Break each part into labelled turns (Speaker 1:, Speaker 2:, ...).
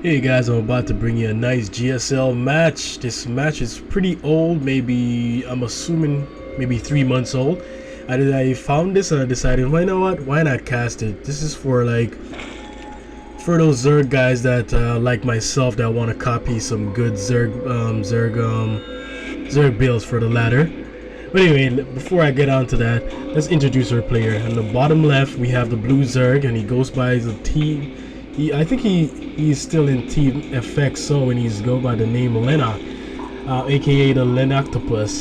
Speaker 1: Hey guys, I'm about to bring you a nice GSL match. This match is pretty old, maybe I'm assuming maybe 3 months old. I found this and I decided, well, you know what? Why not cast it? This is for those Zerg guys that like myself that want to copy some good Zerg builds for the ladder. But anyway, before I get on to that, let's introduce our player. On the bottom left, we have the blue Zerg, and he goes by the team. I think he's still in Team FXO, and he's go by the name Leenock, aka the Leenock.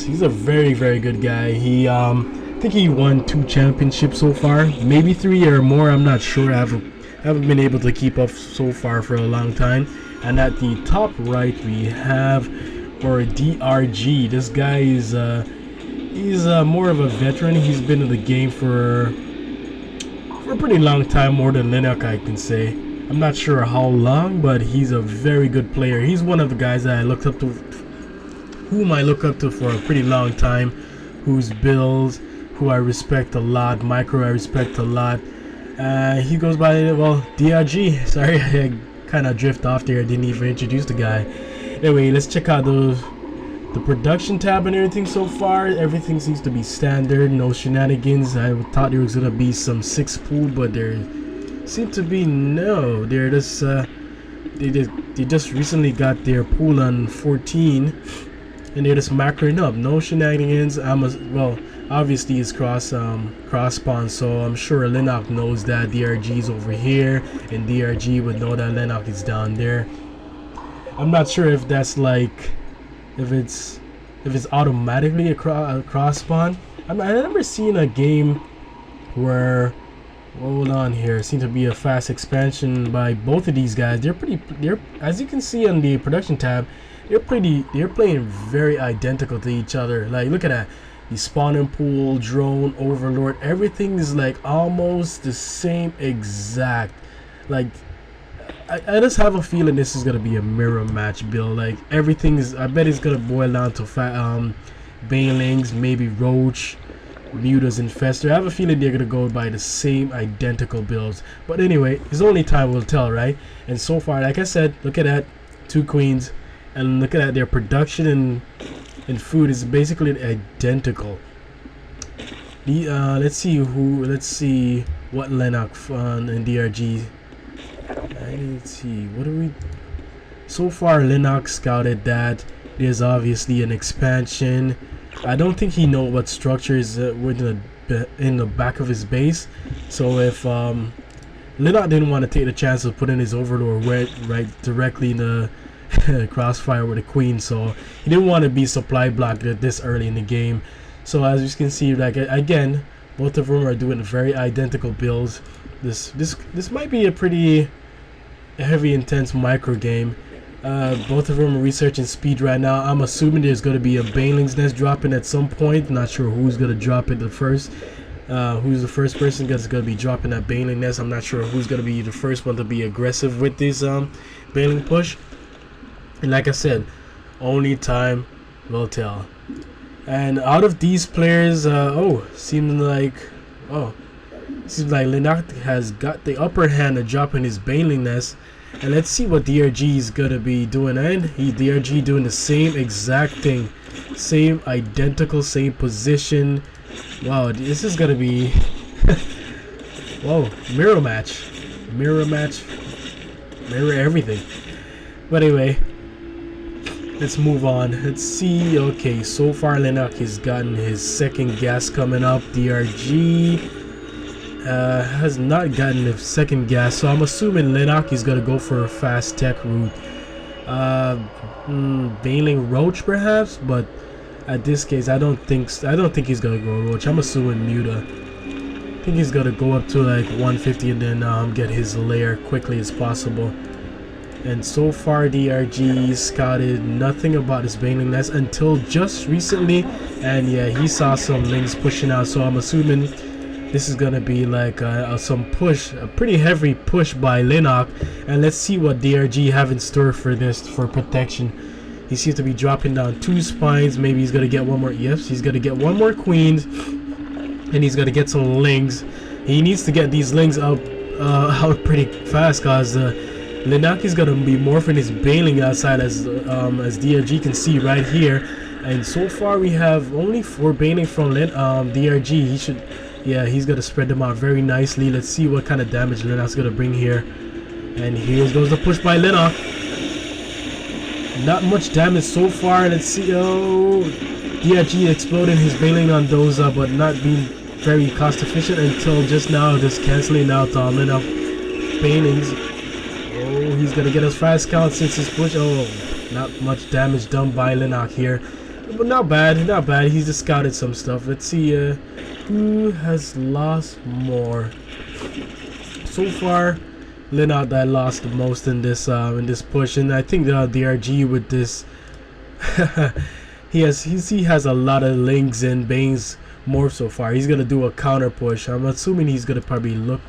Speaker 1: He's a very good guy. He I think he won 2 championships so far, maybe 3 or more. I'm not sure. I haven't been able to keep up so far for a long time. And at the top right, we have our DRG. This guy is he's more of a veteran. He's been in the game for a pretty long time, more than Leenock, I can say. I'm not sure how long, but he's a very good player. He's one of the guys that I look up to for a pretty long time, whose builds, who I respect a lot. Micro I respect a lot. He goes by, well, DRG. Sorry, I kind of drift off there. I didn't even introduce the guy. Anyway, let's check out the production tab and everything so far. Everything seems to be standard, no shenanigans. I thought there was gonna be some 6 pool, but there seem to be no. They're just they just recently got their pool on 14, and they're just macroing up. No shenanigans. Well, obviously it's cross spawn, so I'm sure Leenock knows that DRG is over here, and DRG would know that Leenock is down there. I'm not sure if that's like if it's automatically a cross spawn. I've never seen a game where, hold on here, seems to be a fast expansion by both of these guys. They're as you can see on the production tab, they're playing very identical to each other. Like, look at that, the spawning pool, drone, overlord, everything is like almost the same exact. Like, I just have a feeling this is gonna be a mirror match build. Like, everything is, I bet it's gonna boil down to banelings, maybe roach, mutas, infestor. I have a feeling they're gonna go by the same identical builds. But anyway, it's only time will tell, right? And so far, like I said, look at that, 2 queens, and look at that, their production and food is basically identical. Let's see what Leenock and DRG. Let's see, what do we? So far, Leenock scouted that there's obviously an expansion. I don't think he knows what structure is in the back of his base. So if Leenock didn't want to take the chance of putting his overlord right directly in the crossfire with the queen, so he didn't want to be supply blocked this early in the game. So as you can see, like, again, both of them are doing very identical builds. This might be a pretty heavy, intense micro game. Both of them are researching speed right now. I'm assuming there's going to be a baneling's nest dropping at some point. Not sure who's going to drop it first. Who's the first person that's going to be dropping that baneling nest. I'm not sure who's going to be the first one to be aggressive with this baneling push. And like I said, only time will tell. And out of these players, seems like Leenock has got the upper hand of dropping his baneling nest. And let's see what DRG is gonna be doing. And DRG doing the same exact thing, same identical, same position. Wow, this is gonna be whoa, mirror match, mirror everything. But anyway, let's move on. Let's see. Okay, so far Leenock has gotten his second gas coming up. DRG has not gotten the second gas, so I'm assuming Leenock is gonna go for a fast tech route. Baneling roach perhaps, but at this case I don't think he's gonna go roach. I'm assuming muta. I think he's gonna go up to like 150 and then get his lair quickly as possible. And so far DRG scouted nothing about this baneling nest until just recently, and yeah, he saw some lings pushing out, so I'm assuming this is gonna be like some push, a pretty heavy push by Leenock. And let's see what DRG have in store for this, for protection. He seems to be dropping down 2 spines. Maybe he's gonna get one more. Yes, he's gonna get one more queens, and he's gonna get some lings. He needs to get these lings out pretty fast, cause Leenock is gonna be morphing his bailing outside, as DRG can see right here. And so far we have only 4 bailing from DRG. He should, yeah, he's gonna spread them out very nicely. Let's see what kind of damage Leenock's gonna bring here. And here goes the push by Leenock. Not much damage so far. Let's see. Oh, DRG exploding his bailing on those, but not being very cost efficient until just now, just canceling out Leenock bailings. Oh, he's gonna get his fast count since his push. Oh, not much damage done by Leenock here, but not bad, not bad. He's just scouted some stuff. Let's see who has lost more so far. Leenock that lost the most in this push, and I think the DRG with this he has a lot of links and bangs more so far. He's gonna do a counter push. I'm assuming he's gonna probably look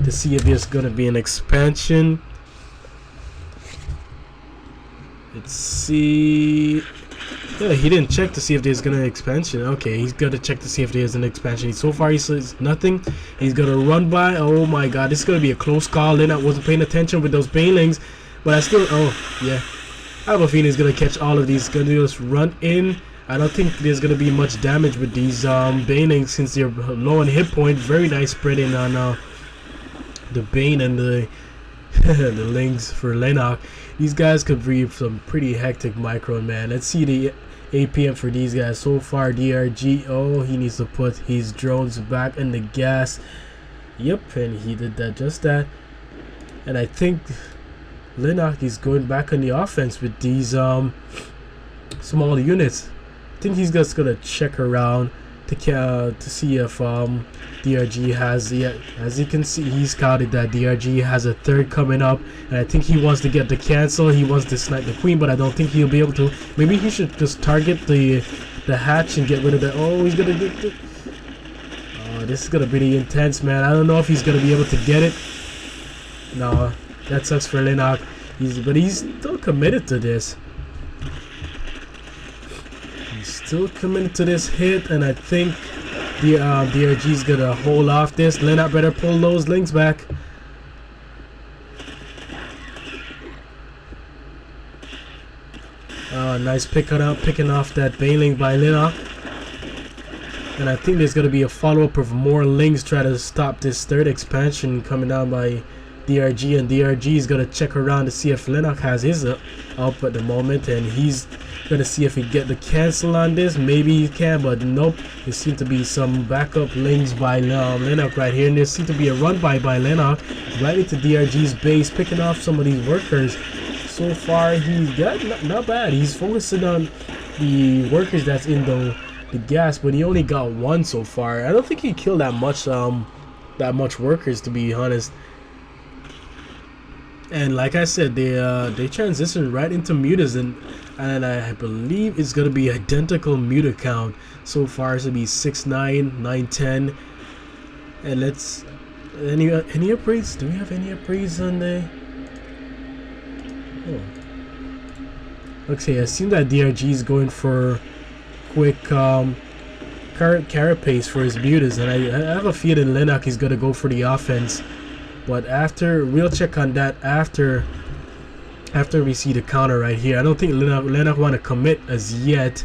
Speaker 1: to see if there's gonna be an expansion. Let's see. Yeah, he didn't check to see if there's gonna expansion. Okay, he's gonna check to see if there's an expansion. So far he says nothing. He's gonna run by. Oh my god, this is gonna be a close call. Then I wasn't paying attention with those bailings, but I still, oh yeah, I have a feeling he's gonna catch all of these. Gonna just run in. I don't think there's gonna be much damage with these bailings since they're low on hit point. Very nice spreading on the bane and the the links for Leenock. These guys could breathe some pretty hectic micro, man. Let's see the APM for these guys so far. DRG, oh, he needs to put his drones back in the gas. Yep, and he did that, just that. And I think Leenock is going back on the offense with these small units. I think he's just gonna check around to see if DRG has, yeah, as you can see, he scouted that DRG has a third coming up, and I think he wants to get the cancel. He wants to snipe the queen, but I don't think he'll be able to. Maybe he should just target the hatch and get rid of the. Oh, he's gonna get the. Oh, this is gonna be intense, man. I don't know if he's gonna be able to get it. No, that sucks for Leenock. But he's still committed to this. Still committed to this hit, and I think the DRG's gonna hold off this. Leenock better pull those links back. Nice picking off that bailing by Leenock. And I think there's gonna be a follow-up of more links try to stop this third expansion coming down by DRG, and DRG is gonna check around to see if Leenock has his up at the moment, and he's gonna see if he get the cancel on this. Maybe he can, but nope. There seems to be some backup links by Leenock right here, and there seems to be a run by Leenock right into DRG's base, picking off some of these workers. So far he's got not bad. He's focusing on the workers that's in the gas, but he only got one so far. I don't think he killed that much workers, to be honest. And like I said, they transition right into mutas, and I believe it's gonna be identical muta count. So far it's gonna be 6, 9, 9, 10. And let's any upgrades? Do we have any upgrades on the? Oh. Okay, I assume that DRG is going for quick carapace for his mutas, and I have a feeling Leenock is gonna go for the offense. But we'll check on that after we see the counter right here. I don't think Leenock want to commit as yet,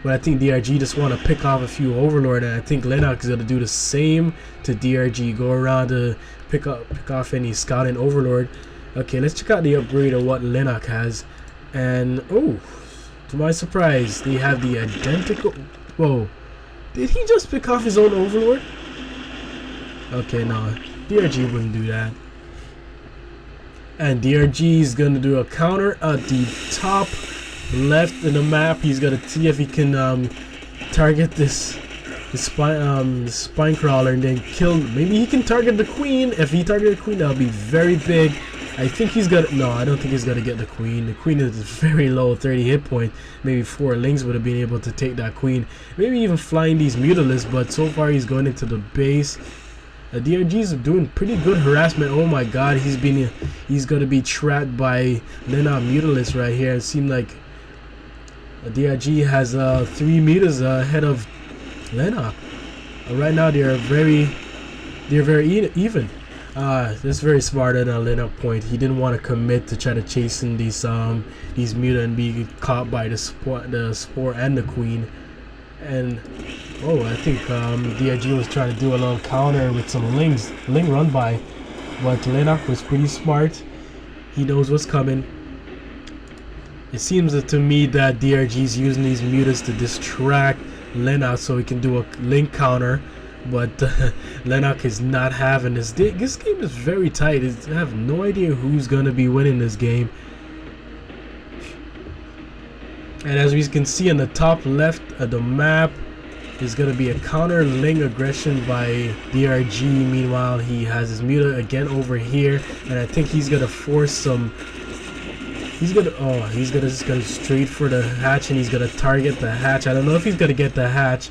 Speaker 1: but I think DRG just want to pick off a few Overlord, and I think Leenock is going to do the same to DRG, go around to pick off any scouting Overlord. Okay, let's check out the upgrade of what Leenock has, and oh, to my surprise, they have the identical. Whoa, did he just pick off his own Overlord? Okay, no. DRG wouldn't do that. And DRG is gonna do a counter at the top left in the map. He's gonna see if he can target this spine crawler and then kill. Maybe he can target the queen. If he targets the queen, that'll be very big. I think he's gonna. No, I don't think he's gonna get the queen. The queen is very low, 30 hit point. Maybe 4 links would have been able to take that queen. Maybe even flying these mutalisks. But so far he's going into the base. DRG is doing pretty good harassment. Oh my god, he's gonna be trapped by Leenock Mutalisks right here. It seemed like DRG has 3 meters ahead of Leenock. Right now they're very even. That's very smart at a Leenock point. He didn't want to commit to try to chasing these mutant and be caught by the spore and the queen. And I think DRG was trying to do a little counter with some ling run by, but Leenock was pretty smart. He knows what's coming. It seems to me that DRG is using these mutants to distract Leenock so he can do a ling counter, but Leenock is not having this. This game is very tight. I have no idea who's gonna be winning this game. And as we can see on the top left of the map, there's going to be a counter ling aggression by DRG. Meanwhile, he has his mutant again over here, and I think he's going to force some... He's going to just go straight for the hatch, and he's going to target the hatch. I don't know if he's going to get the hatch.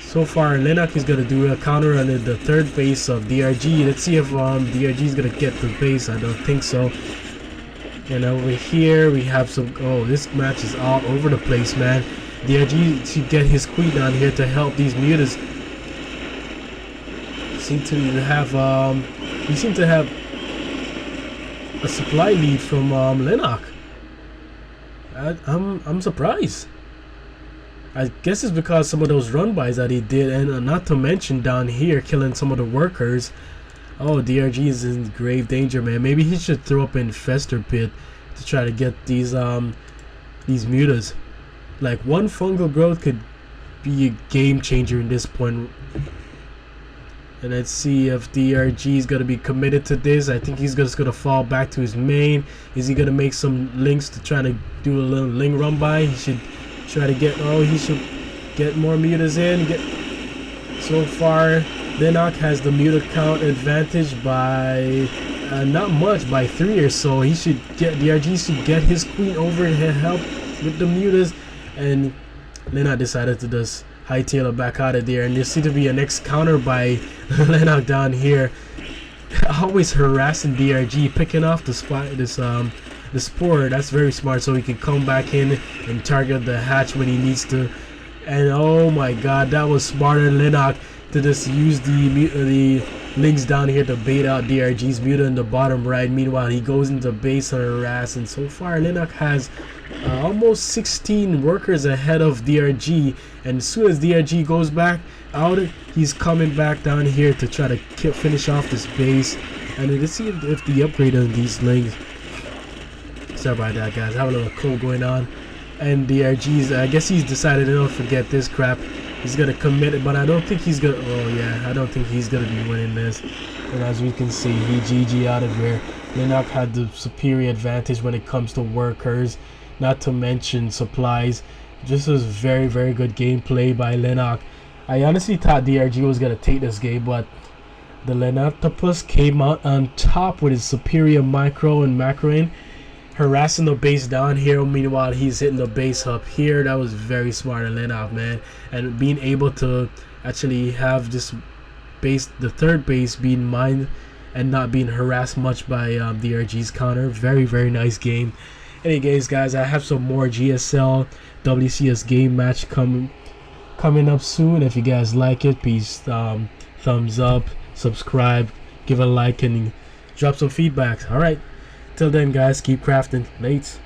Speaker 1: So far, Leenock is going to do a counter on the third base of DRG. Let's see if DRG is going to get the base. I don't think so. And over here we have some... this match is all over the place, man. DRG should get his queen down here to help these mutants. Seem to have we seem to have a supply lead from Leenock. I'm surprised. I guess it's because some of those run bys that he did, and not to mention down here killing some of the workers. Oh, DRG is in grave danger, man. Maybe he should throw up an infestor pit to try to get these mutas. Like, one fungal growth could be a game changer in this point. And let's see if DRG is gonna be committed to this. I think he's just gonna fall back to his main. Is he gonna make some links to try to do a little ling run by? He should try to get... he should get more mutas in. So far, Leenock has the muta count advantage by not much, by 3 or so. He should get... DRG should get his queen over and help with the mutas. And Leenock decided to just hightail it back out of there. And there seems to be a next counter by Leenock down here. Always harassing DRG, picking off the spore. That's very smart, so he can come back in and target the hatch when he needs to. And oh my god, that was smarter than Leenock to just use the links down here to bait out DRG's mutant in the bottom right. Meanwhile, he goes into base and harass. And so far, Leenock has almost 16 workers ahead of DRG. And as soon as DRG goes back out, he's coming back down here to try to finish off this base. And let's see if the upgrade on these links. Sorry about that, guys. I have a little cold going on. And DRG's, I guess he's decided to don't forget this crap. He's gonna commit it, but I don't think he's gonna... I don't think he's gonna be winning this. And as we can see, he GG out of here. Leenock had the superior advantage when it comes to workers, not to mention supplies. This was very, very good gameplay by Leenock. I honestly thought DRG was gonna take this game, but the Leenottopus came out on top with his superior micro and macroing, harassing the base down here. Meanwhile, he's hitting the base up here. That was very smart of Leenock, man. And being able to actually have this base, the third base, being mined and not being harassed much by DRG's counter. Very, very nice game. Anyways, guys, I have some more GSL WCS game match coming up soon. If you guys like it, please thumbs up, subscribe, give a like, and drop some feedback. All right. Till then, guys, keep crafting. Lates.